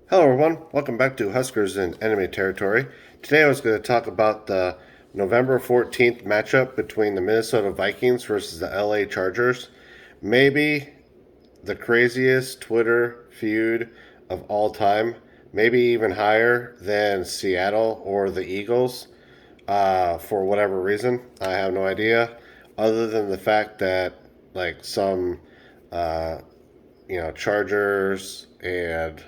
Hello, everyone. Welcome back to Huskers in Enemy Territory. Today I was going to talk about the November 14th matchup between the Minnesota Vikings versus the LA Chargers. Maybe the craziest Twitter feud of all time, maybe even higher than Seattle or the Eagles, for whatever reason. I have no idea, other than the fact that, like, some uh, Chargers and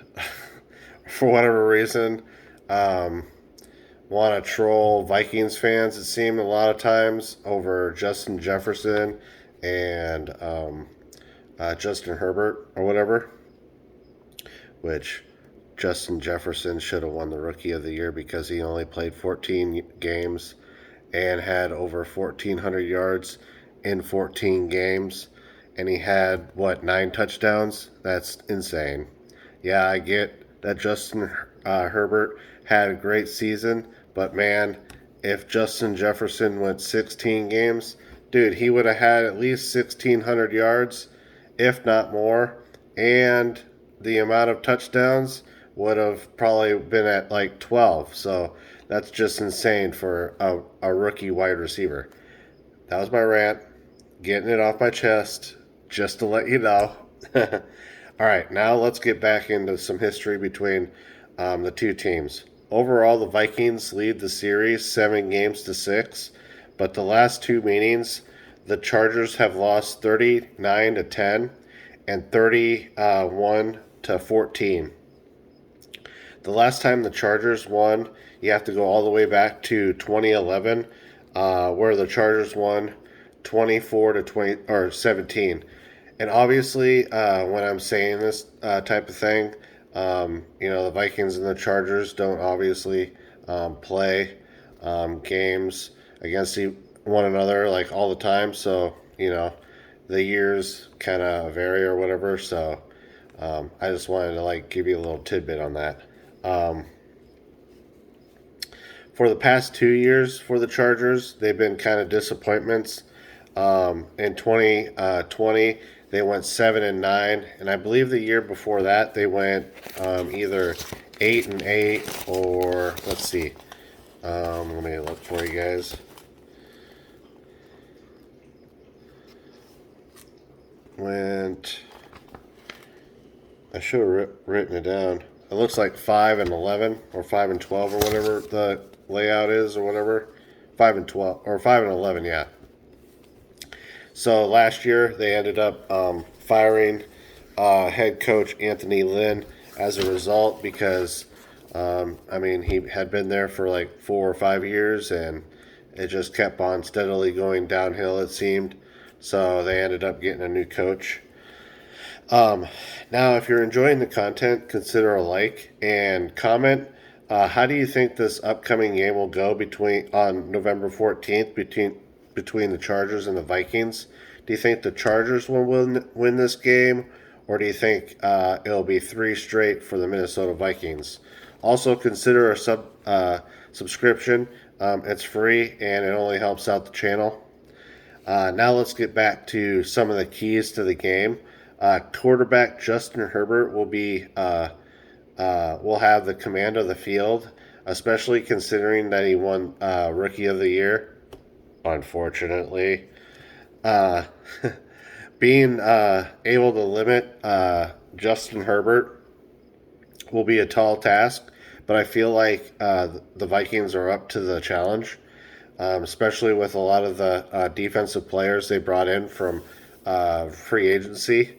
for whatever reason, um, want to troll Vikings fans, it seemed a lot of times, over Justin Jefferson and Justin Herbert or whatever, which Justin Jefferson should have won the Rookie of the Year because he only played 14 games and had over 1,400 yards in 14 games. And he had, what, 9 touchdowns? That's insane. Yeah, I get that Justin Herbert had a great season, but man, if Justin Jefferson went 16 games, dude, he would have had at least 1,600 yards, if not more, and the amount of touchdowns would have probably been at like 12. So that's just insane for a rookie wide receiver. That was my rant. Getting it off my chest just to let you know. All right, now let's get back into some history between the two teams. Overall, the Vikings lead the series 7 games to 6, but the last two meetings, the Chargers have lost 39-10 and 31-14. The last time the Chargers won, you have to go all the way back to 2011, where the Chargers won 24 to 20 or 17. And obviously, when I'm saying this type of thing, the Vikings and the Chargers don't obviously play games against one another like all the time. So, the years kind of vary or whatever. So, I just wanted to like give you a little tidbit on that. Um, for the past 2 years for the Chargers, they've been kind of disappointments. In 2020, they went 7-9, and I believe the year before that they went either 8-8 or let's see. Let me look for you guys. Went. I should have written it down. It looks like 5-11 or 5-12 or whatever the layout is or whatever. 5-12 or 5-11, yeah. So last year they ended up firing head coach Anthony Lynn as a result because he had been there for like 4 or 5 years and it just kept on steadily going downhill, it seemed. So they ended up getting a new coach. Um, Now, if you're enjoying the content, consider a like and comment. How do you think this upcoming game will go between on November 14th between the Chargers and the Vikings? Do you think the Chargers will win this game, or do you think it'll be three straight for the Minnesota Vikings? Also, consider a subscription. It's free and it only helps out the channel. Now let's get back to some of the keys to the game. Quarterback Justin Herbert will have the command of the field, especially considering that he won Rookie of the Year. Unfortunately, uh, being able to limit Justin Herbert will be a tall task, but I feel like the Vikings are up to the challenge, especially with a lot of the defensive players they brought in from free agency.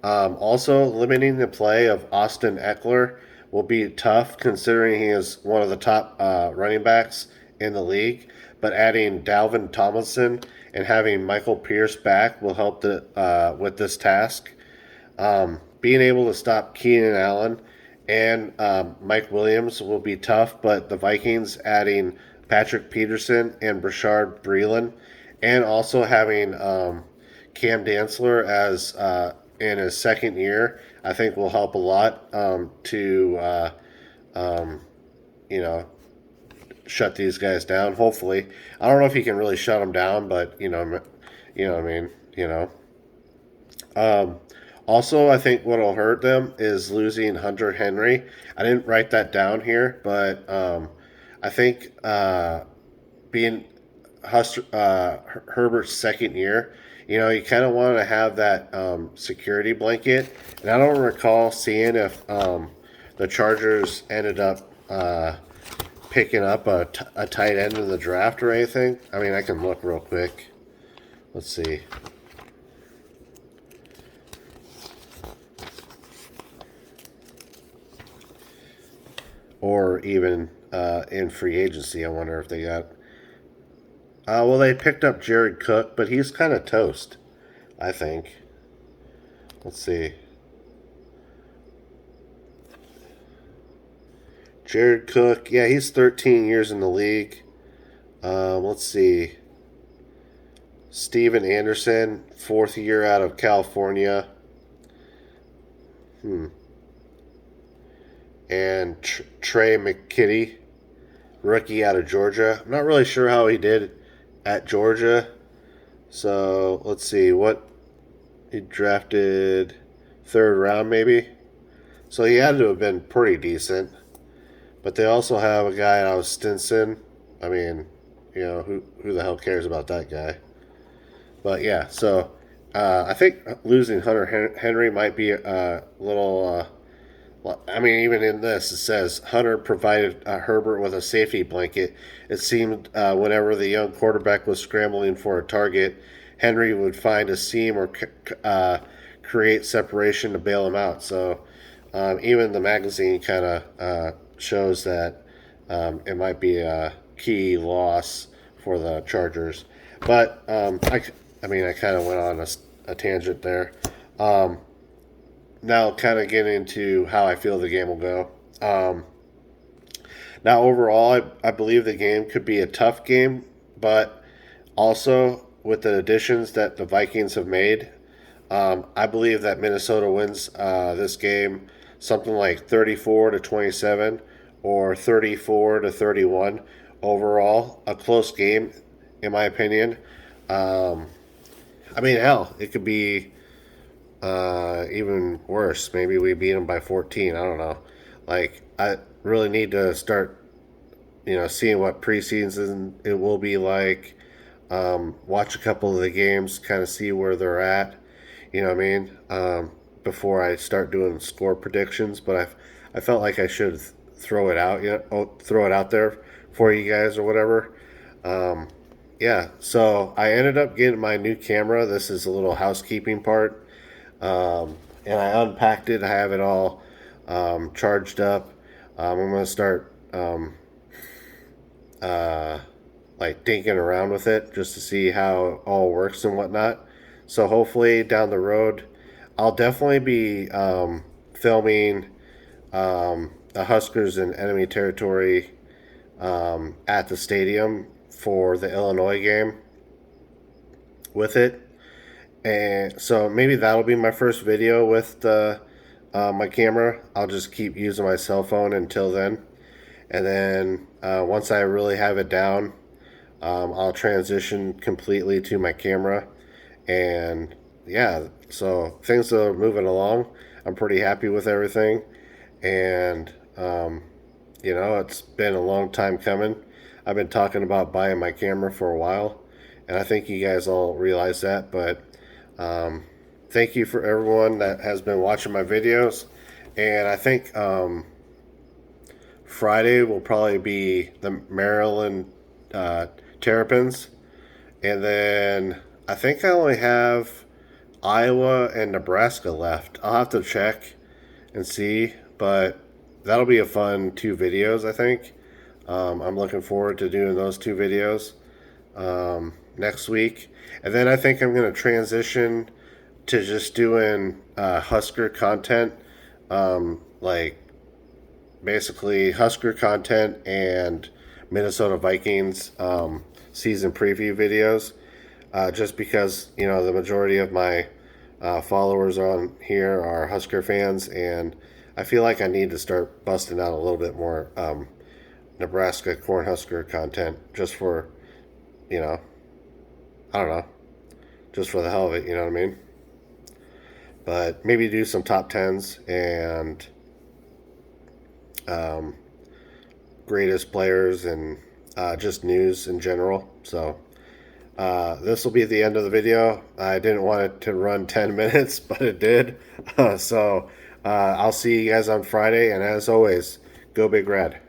Also, limiting the play of Austin Eckler will be tough considering he is one of the top running backs in the league. But adding Dalvin Tomlinson and having Michael Pierce back will help with this task. Being able to stop Keenan Allen and Mike Williams will be tough, but the Vikings adding Patrick Peterson and Brashard Breeland, and also having Cam Dantzler as in his second year, I think will help a lot um, you know, shut these guys down. Hopefully, I don't know if he can really shut them down, but you know what I mean. Um, Also, I think what'll hurt them is losing Hunter Henry. I didn't write that down here, but I think being Herbert's second year, you kind of want to have that security blanket. And I don't recall seeing if the Chargers ended up picking up a tight end in the draft or anything. I mean, I can look real quick. Let's see. Or even in free agency, I wonder if they got. Well, they picked up Jared Cook, but he's kind of toast, I think. Let's see. Jared Cook, yeah, he's 13 years in the league. Let's see. Steven Anderson, fourth year out of California. And Trey McKitty, rookie out of Georgia. I'm not really sure how he did at Georgia. So let's see what he drafted, third round maybe. So he had to have been pretty decent. But they also have a guy out of Stinson. I mean, who the hell cares about that guy? But yeah, so I think losing Hunter Henry might be a little. I mean, even in this, it says Hunter provided Herbert with a safety blanket. It seemed whenever the young quarterback was scrambling for a target, Henry would find a seam or create separation to bail him out. So even the magazine kind of shows that it might be a key loss for the Chargers. But I mean, I kind of went on a tangent there. Now, kind of get into how I feel the game will go. Now, overall, I believe the game could be a tough game, but also with the additions that the Vikings have made, I believe that Minnesota wins this game something like 34-27 or 34-31 overall. A close game, in my opinion. I mean, hell, it could be even worse. Maybe we beat them by 14. I don't know. Like, I really need to start, seeing what preseason it will be like. Watch a couple of the games, kind of see where they're at. You know what I mean? Before I start doing score predictions, but I felt like I should throw it out, throw it out there for you guys or whatever. Yeah, so I ended up getting my new camera. This is a little housekeeping part. And I unpacked it. I have it all charged up. I'm going to start like dinking around with it just to see how it all works and whatnot. So hopefully down the road, I'll definitely be filming the Huskers in enemy territory at the stadium for the Illinois game with it. And so maybe that'll be my first video with the my camera. I'll just keep using my cell phone until then. And then once I really have it down, I'll transition completely to my camera. And yeah, so things are moving along. I'm pretty happy with everything. And, it's been a long time coming. I've been talking about buying my camera for a while. And I think you guys all realize that. But thank you for everyone that has been watching my videos. And I think Friday will probably be the Maryland Terrapins. And then I think I only have Iowa and Nebraska left. I'll have to check and see. But that'll be a fun 2 videos, I think. I'm looking forward to doing those 2 videos next week. And then I think I'm going to transition to just doing Husker content, like basically Husker content and Minnesota Vikings season preview videos, just because the majority of my followers on here are Husker fans, and I feel like I need to start busting out a little bit more Nebraska Cornhusker content just for, I don't know, just for the hell of it, you know what I mean? but maybe do some top tens and greatest players and just news in general. So this will be the end of the video. I didn't want it to run 10 minutes, but it did. So I'll see you guys on Friday, and as always, go Big Red.